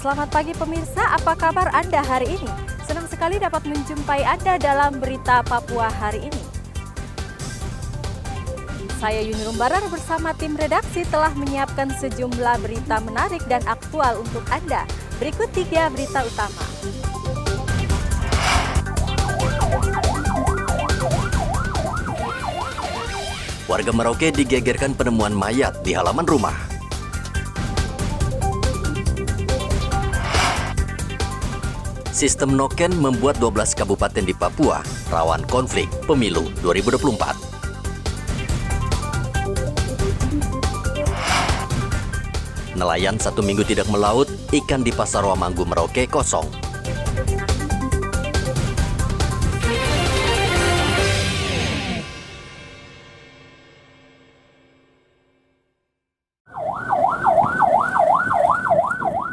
Selamat pagi pemirsa, apa kabar Anda hari ini? Senang sekali dapat menjumpai Anda dalam berita Papua hari ini. Saya Yuni Rumbarar bersama tim redaksi telah menyiapkan sejumlah berita menarik dan aktual untuk Anda. Berikut 3 berita utama. Warga Merauke digegerkan penemuan mayat di halaman rumah. Sistem noken membuat 12 kabupaten di Papua rawan konflik pemilu 2024. Nelayan 1 minggu tidak melaut, ikan di Pasar Wamanggu Merauke kosong.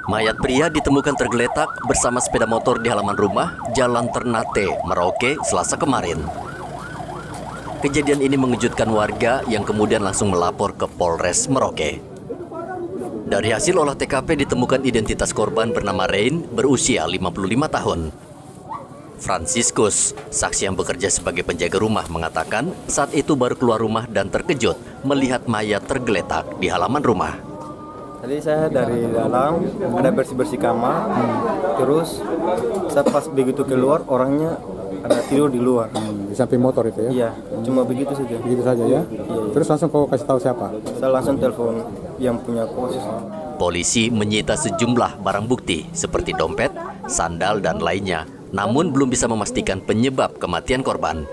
Mayat pria ditemukan tergeletak bersama sepeda motor di halaman rumah Jalan Ternate, Merauke, Selasa kemarin. Kejadian ini mengejutkan warga yang kemudian langsung melapor ke Polres Merauke. Dari hasil olah TKP ditemukan identitas korban bernama Rain, berusia 55 tahun. Franciscus, saksi yang bekerja sebagai penjaga rumah, mengatakan saat itu baru keluar rumah dan terkejut melihat mayat tergeletak di halaman rumah. Tadi saya dari dalam, ada bersih-bersih kamar, terus saya pas begitu keluar, orangnya ada tidur di luar. Di samping motor itu ya? Iya, cuma begitu saja. Begitu saja ya? Iya. Terus langsung kau kasih tahu siapa? Saya langsung telepon yang punya pos. Polisi menyita sejumlah barang bukti seperti dompet, sandal, dan lainnya, namun belum bisa memastikan penyebab kematian korban.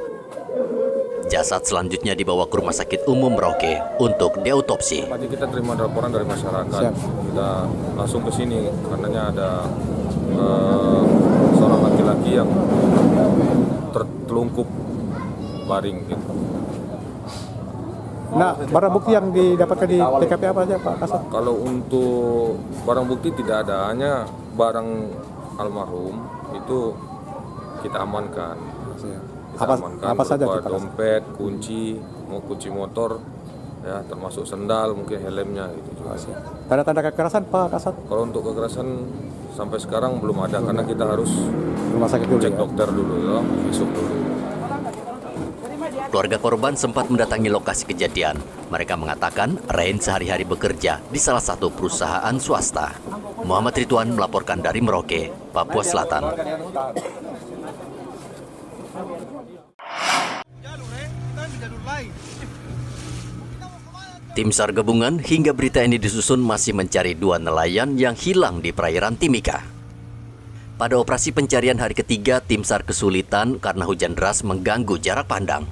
Jasad selanjutnya dibawa ke Rumah Sakit Umum Merauke untuk diautopsi. Tadi kita terima laporan dari masyarakat. Siap. Kita langsung ke sini karenanya ada seorang laki-laki yang tertelungkup baring gitu. Nah, barang bukti yang didapatkan di TKP apa aja Pak Kasat? Kalau untuk barang bukti tidak ada, hanya barang almarhum itu kita amankan. Apa saja Pak? Dompet, kunci motor, ya termasuk sendal, mungkin helmnya gitu juga. Tanda-tanda kekerasan Pak Kasat? Kalau untuk kekerasan sampai sekarang belum ada karena kita harus Rumah sakit dulu cek ya? dokter dulu ya, visum dulu. Keluarga korban sempat mendatangi lokasi kejadian. Mereka mengatakan Rain sehari-hari bekerja di salah satu perusahaan swasta. Muhammad Ridwan melaporkan dari Merauke, Papua Selatan. Tim SAR gabungan hingga berita ini disusun masih mencari 2 nelayan yang hilang di perairan Timika. Pada operasi pencarian hari ketiga, tim SAR kesulitan karena hujan deras mengganggu jarak pandang.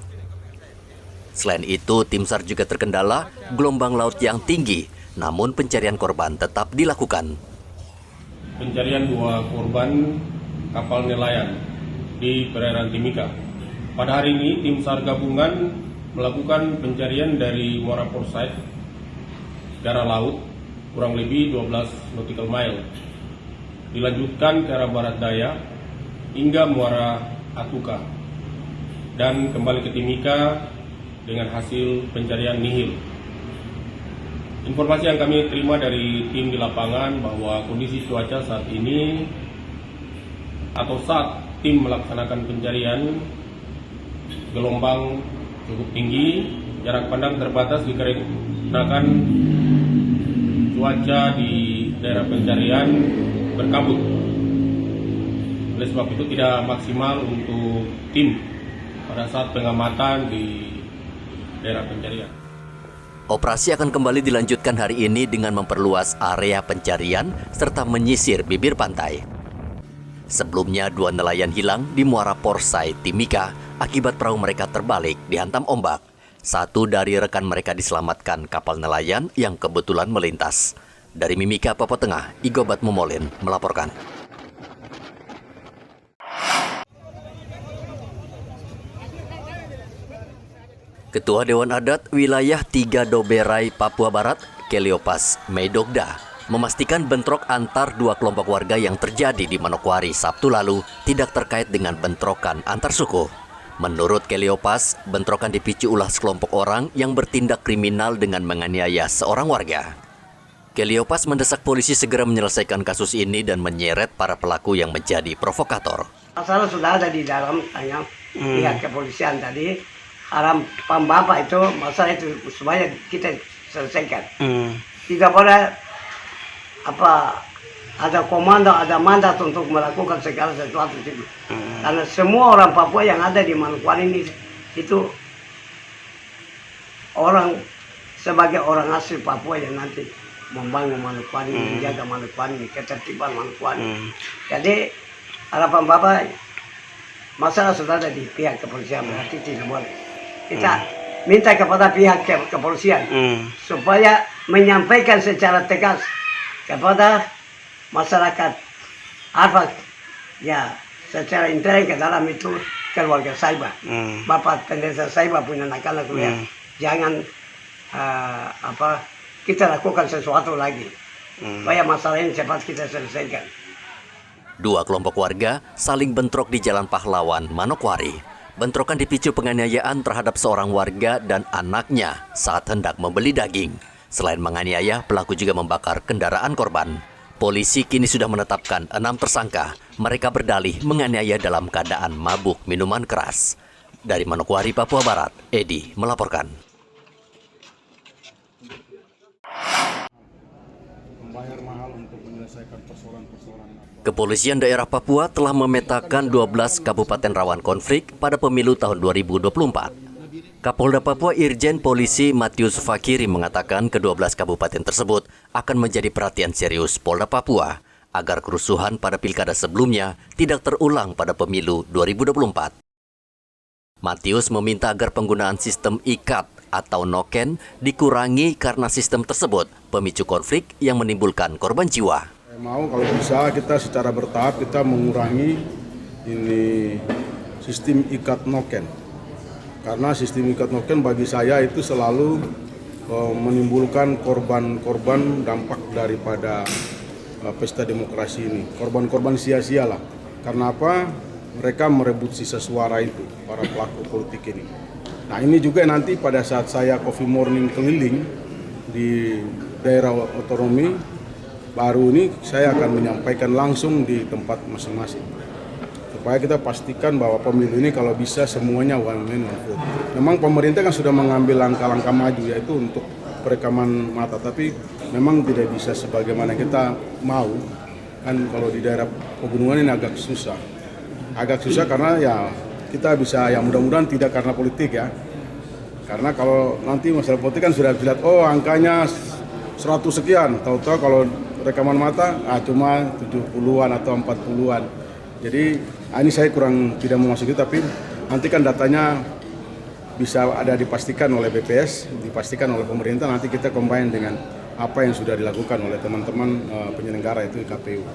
Selain itu, tim SAR juga terkendala gelombang laut yang tinggi, namun pencarian korban tetap dilakukan. Pencarian 2 korban kapal nelayan di perairan Timika. Pada hari ini, tim SAR gabungan melakukan pencarian dari Muara Port Said ke arah laut kurang lebih 12 nautical mile. Dilanjutkan ke arah barat daya hingga Muara Atuka dan kembali ke Timika dengan hasil pencarian nihil. Informasi yang kami terima dari tim di lapangan bahwa kondisi cuaca saat ini atau saat tim melaksanakan pencarian, gelombang cukup tinggi, jarak pandang terbatas dikarenakan cuaca di daerah pencarian berkabut. Oleh sebab itu tidak maksimal untuk tim pada saat pengamatan di daerah pencarian. Operasi akan kembali dilanjutkan hari ini dengan memperluas area pencarian serta menyisir bibir pantai. Sebelumnya 2 nelayan hilang di Muara Port Said, Timika akibat perahu mereka terbalik dihantam ombak. 1 dari rekan mereka diselamatkan kapal nelayan yang kebetulan melintas. Dari Mimika, Papua Tengah, Igobat Momolin melaporkan. Ketua Dewan Adat Wilayah 3 Doberai, Papua Barat, Keliopas Meidogda, memastikan bentrok antar 2 kelompok warga yang terjadi di Manokwari Sabtu lalu tidak terkait dengan bentrokan antar suku. Menurut Keliopas, bentrokan dipicu ulah sekelompok orang yang bertindak kriminal dengan menganiaya seorang warga. Keliopas mendesak polisi segera menyelesaikan kasus ini dan menyeret para pelaku yang menjadi provokator. Masalah sudah ada di dalam tanya pihak kepolisian tadi. Harapan Bapak itu masalah itu supaya kita selesaikan. Tidak boleh ada komando, ada mandat untuk melakukan segala sesuatu itu. Karena semua orang Papua yang ada di Manokwari ini itu orang sebagai orang asli Papua yang nanti membangun Manokwari, menjaga Manokwari, ketertiban Manokwari. Jadi harapan Bapak masalah sudah ada di pihak kepolisian, berarti tidak boleh. Kita minta kepada pihak kepolisian supaya menyampaikan secara tegas kepada masyarakat apa ya secara intern ke dalam itu keluarga Saiba. Bapak Pendeta Saiba punya anak-anak kuliah. Jangan kita lakukan sesuatu lagi supaya masalah ini cepat kita selesaikan. Dua kelompok warga saling bentrok di Jalan Pahlawan, Manokwari. Bentrokan dipicu penganiayaan terhadap seorang warga dan anaknya saat hendak membeli daging. Selain menganiaya, pelaku juga membakar kendaraan korban. Polisi kini sudah menetapkan 6 tersangka. Mereka berdalih menganiaya dalam keadaan mabuk minuman keras. Dari Manokwari, Papua Barat, Edi melaporkan. Kepolisian daerah Papua telah memetakan 12 kabupaten rawan konflik pada pemilu tahun 2024. Kapolda Papua Irjen Polisi Matius Fakiri mengatakan ke-12 kabupaten tersebut akan menjadi perhatian serius Polda Papua agar kerusuhan pada pilkada sebelumnya tidak terulang pada pemilu 2024. Matius meminta agar penggunaan sistem ikat atau noken dikurangi karena sistem tersebut pemicu konflik yang menimbulkan korban jiwa. Mau kalau bisa kita secara bertahap kita mengurangi ini sistem ikat noken. Karena sistem ikat noken bagi saya itu selalu menimbulkan korban-korban dampak daripada pesta demokrasi ini. Korban-korban sia-sia lah. Karena apa? Mereka merebut sisa suara itu, para pelaku politik ini. Nah ini juga nanti pada saat saya coffee morning keliling di daerah otonomi baru ini saya akan menyampaikan langsung di tempat masing-masing supaya kita pastikan bahwa pemilu ini kalau bisa semuanya one man one vote. Memang pemerintah kan sudah mengambil langkah-langkah maju yaitu untuk perekaman mata, tapi memang tidak bisa sebagaimana kita mau. Kan kalau di daerah pegunungan ini agak susah karena ya kita bisa ya mudah-mudahan tidak karena politik ya. Karena kalau nanti masalah politik kan sudah dilihat angkanya 100 sekian, tahu-tahu kalau rekaman mata cuma 70-an atau 40-an. Jadi ini saya kurang tidak mau masuk itu, tapi nanti kan datanya bisa ada dipastikan oleh BPS, dipastikan oleh pemerintah, nanti kita combine dengan apa yang sudah dilakukan oleh teman-teman penyelenggara itu KPU.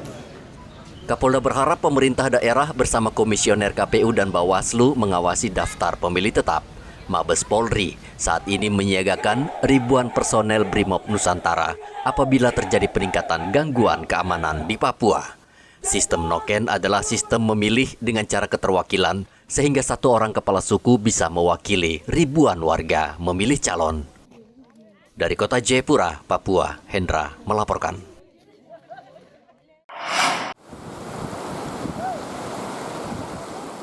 Kapolda berharap pemerintah daerah bersama Komisioner KPU dan Bawaslu mengawasi daftar pemilih tetap. Mabes Polri saat ini menyiagakan ribuan personel Brimob Nusantara apabila terjadi peningkatan gangguan keamanan di Papua. Sistem noken adalah sistem memilih dengan cara keterwakilan sehingga satu orang kepala suku bisa mewakili ribuan warga memilih calon. Dari kota Jayapura, Papua, Hendra melaporkan.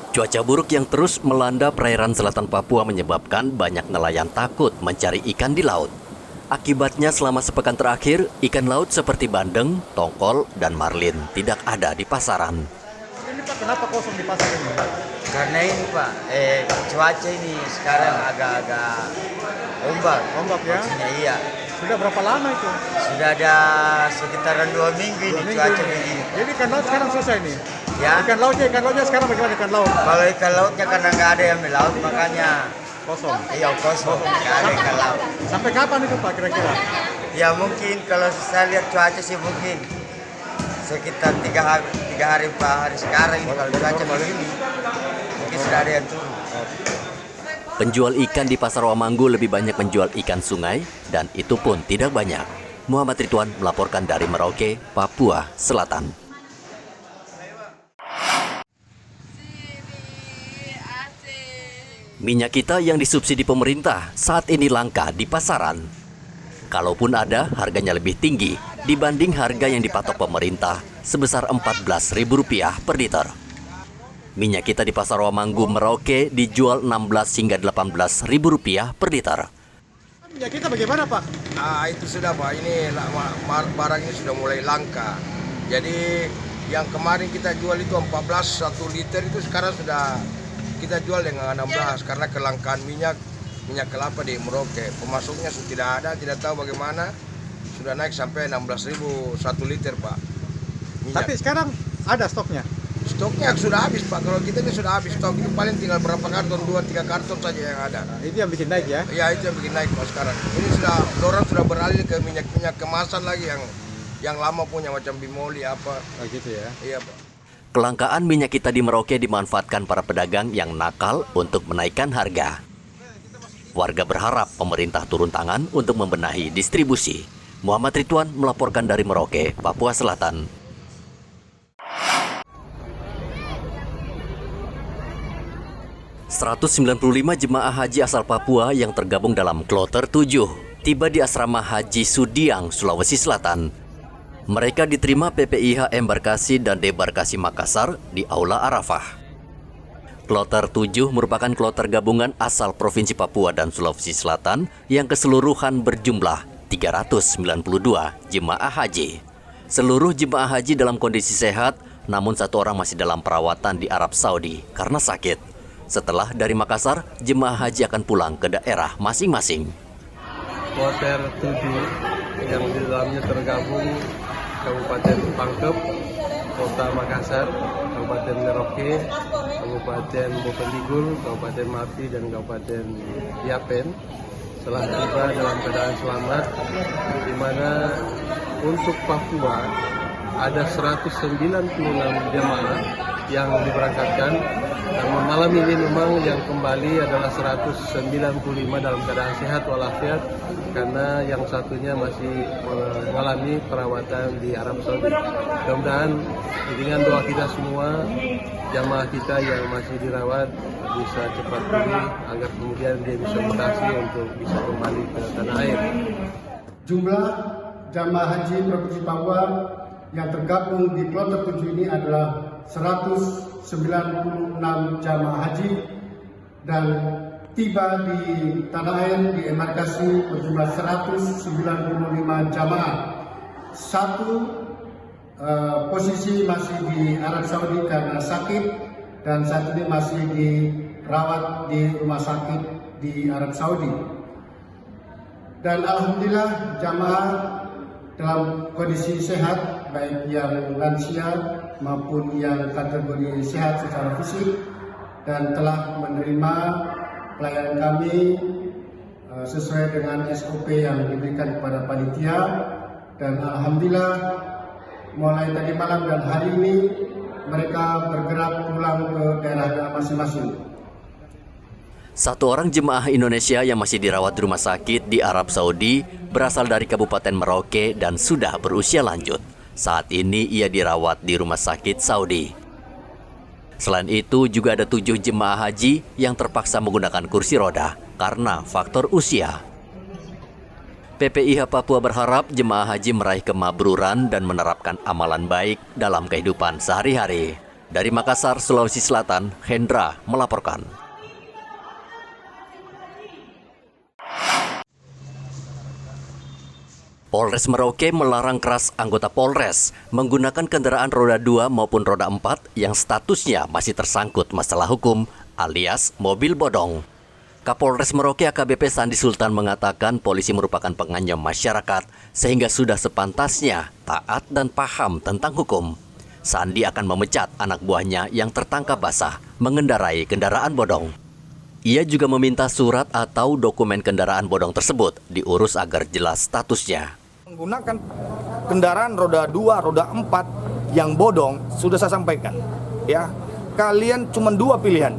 Cuaca buruk yang terus melanda perairan selatan Papua menyebabkan banyak nelayan takut mencari ikan di laut. Akibatnya selama sepekan terakhir, ikan laut seperti bandeng, tongkol, dan marlin tidak ada di pasaran. Ini Pak, kenapa kosong di pasar ini? Karena ini Pak, cuaca ini sekarang agak-agak ombak ya? Maksudnya iya. Sudah berapa lama itu? Sudah ada sekitaran 2 minggu ini cuaca begini. Jadi ikan laut sekarang selesai nih? Ya. Ikan lautnya sekarang bagaimana ikan laut? Kalau ikan lautnya karena nggak ada yang di laut makanya Kosong. iya kosong, nggak ada ikan laut. Sampai kapan itu Pak kira-kira? Ya mungkin kalau saya lihat cuaca sih mungkin sekitar 3 hari 4 hari sekarang ini kalau cuaca begini mungkin sudah ada yang turun. Penjual ikan di Pasar Wamanggu lebih banyak menjual ikan sungai dan itu pun tidak banyak. Muhammad Ridwan melaporkan dari Merauke, Papua Selatan. Minyak kita yang disubsidi pemerintah saat ini langka di pasaran. Kalaupun ada, harganya lebih tinggi dibanding harga yang dipatok pemerintah sebesar Rp14.000 per liter. Minyak kita di Pasar Wamanggu, Merauke dijual Rp16 hingga Rp18.000 per liter. Minyak kita bagaimana, Pak? Itu sudah, Pak. Ini barang ini sudah mulai langka. Jadi yang kemarin kita jual itu 14 1 liter, itu sekarang sudah kita jual dengan 16 karena kelangkaan minyak kelapa di Merauke. Pemasoknya sudah tidak ada, tidak tahu bagaimana. Sudah naik sampai 16.000 1 liter, Pak. Minyak. Tapi sekarang ada stoknya? Stoknya sudah habis, Pak. Kalau kita ini sudah habis stok, itu paling tinggal berapa karton, 2-3 karton saja yang ada. Nah, itu yang bikin naik ya? Ya, itu yang bikin naik, Pak, sekarang. Ini orang sudah beralih ke minyak kemasan lagi yang lama punya, macam Bimoli apa. Oh gitu ya? Iya, Pak. Kelangkaan minyak kita di Merauke dimanfaatkan para pedagang yang nakal untuk menaikkan harga. Warga berharap pemerintah turun tangan untuk membenahi distribusi. Muhammad Ridwan melaporkan dari Merauke, Papua Selatan. 195 jemaah haji asal Papua yang tergabung dalam Kloter 7 tiba di Asrama Haji Sudiang, Sulawesi Selatan. Mereka diterima PPIH Embarkasi dan Debarkasi Makassar di Aula Arafah. Kloter 7 merupakan kloter gabungan asal Provinsi Papua dan Sulawesi Selatan yang keseluruhan berjumlah 392 jemaah haji. Seluruh jemaah haji dalam kondisi sehat, namun satu orang masih dalam perawatan di Arab Saudi karena sakit. Setelah dari Makassar, jemaah haji akan pulang ke daerah masing-masing. Kloter 7 yang di dalamnya tergabung Kabupaten Pangkep, Kota Makassar, Kabupaten Merauke, Kabupaten Bovendigul, Kabupaten Mapi, dan Kabupaten Yapen telah tiba dalam keadaan selamat, di mana untuk Papua ada 196 jemaah yang diberangkatkan. Namun malam ini memang yang kembali adalah 195 dalam keadaan sehat walafiat, karena yang satunya masih mengalami perawatan di Arab Saudi. Mudah-mudahan dengan doa kita semua, jamaah kita yang masih dirawat bisa cepat pulih agar kemudian dia bisa mutasi untuk bisa kembali ke tanah air. Jumlah jamaah haji Provinsi Papua yang tergabung di Kloter 7 ini adalah 196 jamaah haji dan tiba di tanah air di embarkasi berjumlah 195 jamaah. Satu posisi masih di Arab Saudi karena sakit dan satu ini masih dirawat di rumah sakit di Arab Saudi. Dan alhamdulillah jamaah dalam kondisi sehat, baik yang lansia maupun yang kategori sehat secara fisik, dan telah menerima pelayanan kami sesuai dengan SOP yang diberikan kepada panitia. Dan alhamdulillah mulai tadi malam dan hari ini mereka bergerak pulang ke daerah masing-masing. Satu orang jemaah Indonesia yang masih dirawat di rumah sakit di Arab Saudi berasal dari Kabupaten Merauke dan sudah berusia lanjut. Saat ini ia dirawat di rumah sakit Saudi. Selain itu juga ada 7 jemaah haji yang terpaksa menggunakan kursi roda karena faktor usia. PPIH Papua berharap jemaah haji meraih kemabruran dan menerapkan amalan baik dalam kehidupan sehari-hari. Dari Makassar, Sulawesi Selatan, Hendra melaporkan. Polres Merauke melarang keras anggota Polres menggunakan kendaraan roda 2 maupun roda 4 yang statusnya masih tersangkut masalah hukum alias mobil bodong. Kapolres Merauke AKBP Sandi Sultan mengatakan polisi merupakan penganyam masyarakat sehingga sudah sepantasnya taat dan paham tentang hukum. Sandi akan memecat anak buahnya yang tertangkap basah mengendarai kendaraan bodong. Ia juga meminta surat atau dokumen kendaraan bodong tersebut diurus agar jelas statusnya. Menggunakan kendaraan roda 2, roda 4 yang bodong sudah saya sampaikan. Ya, kalian cuma 2 pilihan.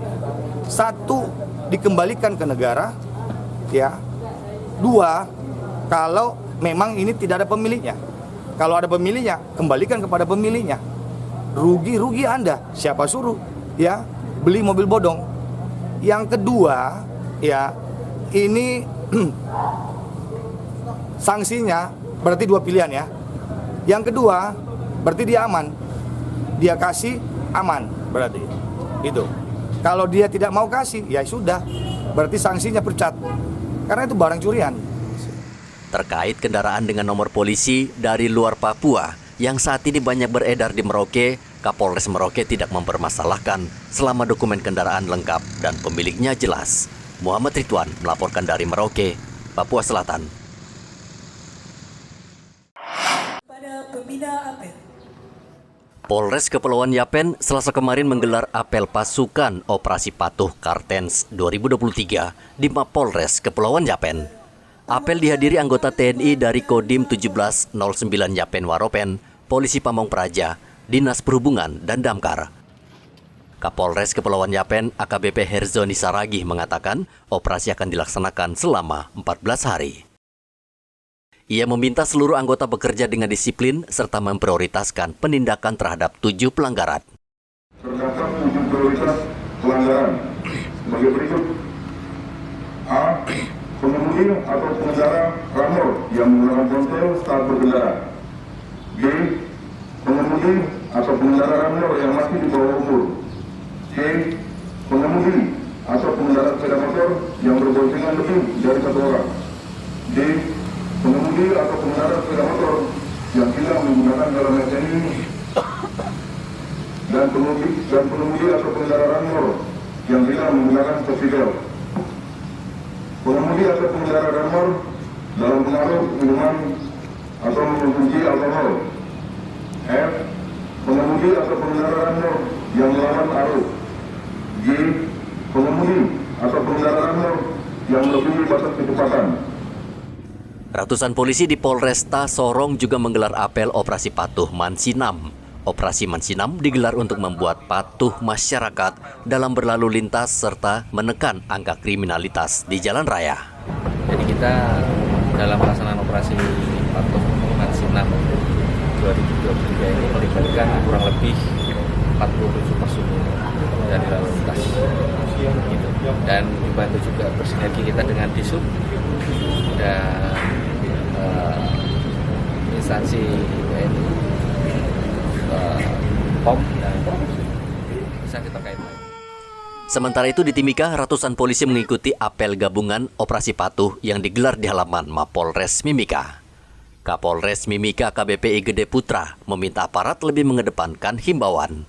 1, dikembalikan ke negara. Ya. 2, kalau memang ini tidak ada pemiliknya. Kalau ada pemiliknya, kembalikan kepada pemiliknya. Rugi Anda. Siapa suruh? Ya, beli mobil bodong. Yang kedua, ya, ini sanksinya berarti dua pilihan ya. Yang kedua, berarti dia aman. Dia kasih aman berarti. Itu. Kalau dia tidak mau kasih, ya sudah. Berarti sanksinya pecat. Karena itu barang curian. Terkait kendaraan dengan nomor polisi dari luar Papua yang saat ini banyak beredar di Merauke, Kapolres Merauke tidak mempermasalahkan selama dokumen kendaraan lengkap dan pemiliknya jelas. Muhammad Ridwan melaporkan dari Merauke, Papua Selatan. Polres Kepulauan Yapen Selasa kemarin menggelar apel pasukan Operasi Patuh Kartens 2023 di Mapolres Kepulauan Yapen. Apel dihadiri anggota TNI dari Kodim 1709 Yapen Waropen, Polisi Pamong Praja, Dinas Perhubungan, dan Damkar. Kapolres Kepulauan Yapen AKBP Herzoni Saragih mengatakan operasi akan dilaksanakan selama 14 hari. Ia meminta seluruh anggota bekerja dengan disiplin serta memprioritaskan penindakan terhadap 7 pelanggaran. Terdapat 7 prioritas pelanggaran sebagai berikut. A. Pengemudi atau pengendara ramor yang menggunakan ponsel saat berkendara. B. Pengemudi atau pengendara ramor yang masih di bawah umur. C. Pengemudi atau pengendara sepeda motor yang berboncengan lebih dari 1 orang. D. Pengemudi atau pengendara sepeda motor yang tidak menggunakan helm TNI dan pengemudi atau pengendara ramor yang tidak menggunakan safety belt. Pengemudi atau pengendara ramor dalam pengaruh minuman atau mengkonsumsi alkohol. F. Pengemudi atau pengendara ramor yang melawan arus. G. Pengemudi atau pengendara ramor yang melebihi batas kecepatan. Ratusan polisi di Polresta Sorong juga menggelar apel Operasi Patuh Mansinam. Operasi Mansinam digelar untuk membuat patuh masyarakat dalam berlalu lintas serta menekan angka kriminalitas di jalan raya. Jadi kita dalam pelaksanaan Operasi Patuh Mansinam 2023 ini melibatkan kurang lebih 47 personil dari lalu lintas. Dan dibantu juga bersinergi kita dengan Disub dan instansi TNI, POM dan instansi terkait lain. Sementara itu di Timika, ratusan polisi mengikuti apel gabungan Operasi Patuh yang digelar di halaman Mapolres Mimika. Kapolres Mimika AKBP Gede Putra meminta aparat lebih mengedepankan himbauan.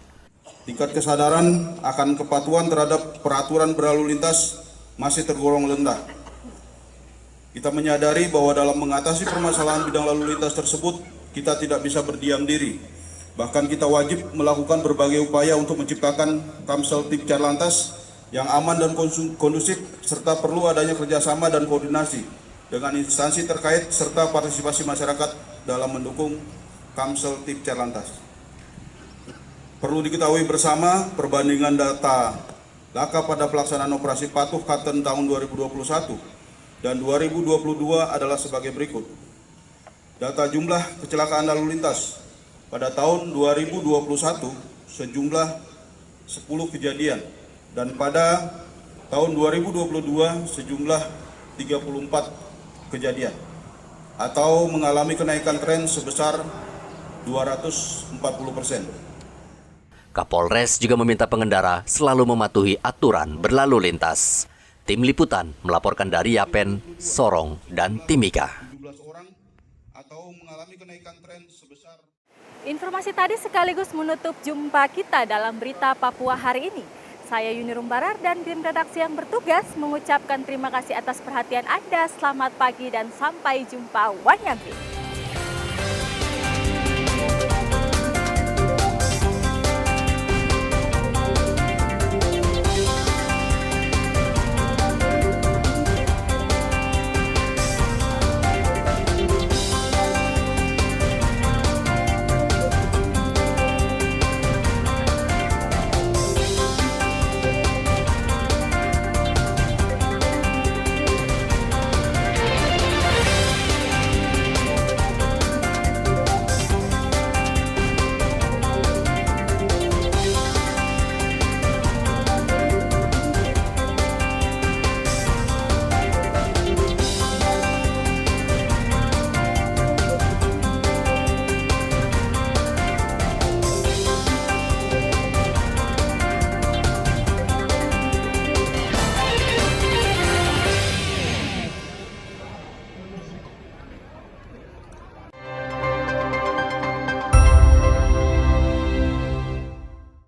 Tingkat kesadaran akan kepatuhan terhadap peraturan berlalu lintas masih tergolong rendah. Kita menyadari bahwa dalam mengatasi permasalahan bidang lalu lintas tersebut, kita tidak bisa berdiam diri. Bahkan kita wajib melakukan berbagai upaya untuk menciptakan Kamsel Tipcar Lantas yang aman dan kondusif, serta perlu adanya kerjasama dan koordinasi dengan instansi terkait serta partisipasi masyarakat dalam mendukung Kamsel Tipcar Lantas. Perlu diketahui bersama perbandingan data laka pada pelaksanaan Operasi Patuh Kartens tahun 2021 dan 2022 adalah sebagai berikut. Data jumlah kecelakaan lalu lintas pada tahun 2021 sejumlah 10 kejadian dan pada tahun 2022 sejumlah 34 kejadian atau mengalami kenaikan tren sebesar 240%. Kapolres juga meminta pengendara selalu mematuhi aturan berlalu lintas. Tim Liputan melaporkan dari Yapen, Sorong, dan Timika. Informasi tadi sekaligus menutup jumpa kita dalam berita Papua hari ini. Saya Yuni Rumbarar dan tim redaksi yang bertugas mengucapkan terima kasih atas perhatian Anda. Selamat pagi dan sampai jumpa. Wanyamri.